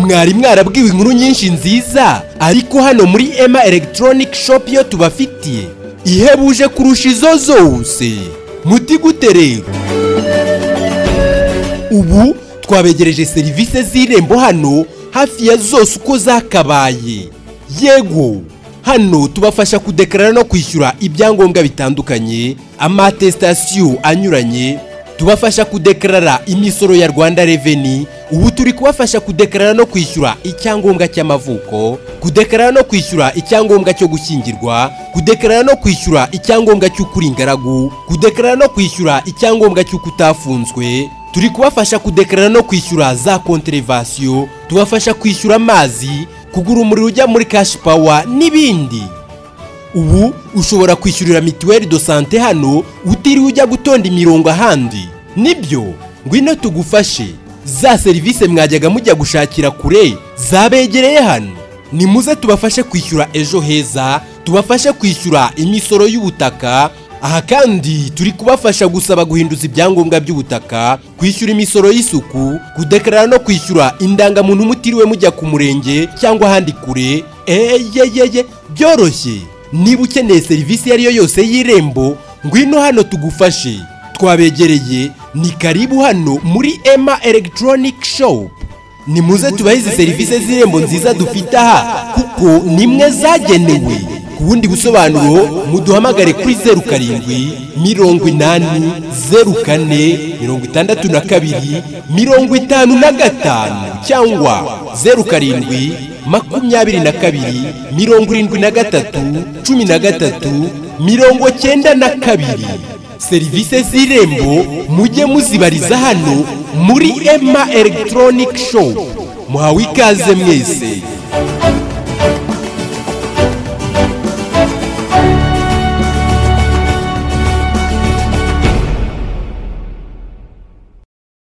mwari mwarabwiwe inkuru nyinshi nziza, ariko hano muri Emma Electronic Shop yo tubafitiye ihebuje kurusha izo zose. Muti gute rero? Ubu twabegereje serivisi z'irembo hano hafi ya zose uko zakabaye. Yego, hano tubafasha kudekarara no kwishyura ibyangombwa bitandukanye, amatestation anyuranye, tubafasha kudekarara imisoro ya Rwanda Revenue. Ubu turi kubafasha kudekarara no kwishyura icyangombwa cy'amavuko, kudekarara no kwishyura icyangombwa cyo gushyingirwa, kudekarara no kwishyura icyangombwa cy'ukuri ingaragu, kudekarara no kwishyura icyangombwa cy'uko utafunzwe. Turi kubafasha kudekarara no kwishyura za contrevation, tubafasha kwishyura amazi, kugura umuriro ujya muri cash power n'ibindi. Ubu ushobora kwishyurira mituelle de santé hano utiriwe ujya gutonda imirongo ahandi. Nibyo, ngwino tugufashe. Za serivisi mwajyaga mujya gushakira kure zabegereye hano. Nimuze tubafashe kwishyura ejo heza, tubafashe kwishyura imisoro y'ubutaka. Aha kandi turi kubafasha gusaba guhinduza ibyangombwa by'ubutaka, kwishyura imisoro y'isuku, kudekarara no kwishyura indangamuntu mutiriwe mujya ku murenge cyangwa ahandi kure. Byoroshye. Niba ukeneye serivisi yariyo yose y'irembo, ngwino hano tugufashe. Twabegereye, ni karibu hano muri Emma Electronic Shop. Nimuze tubahe izi serivisi z'irembo nziza dufite aha, kuko nimwe zagenewe. Ku bundi busobanuro muduhamagare kuri 07 80 04 62 55 cyangwa 07 22 73 13 92. Serivisi z'irembo mujye muzibariza hano muri Emma Electronic Shop. Muhawe ikaze mwese.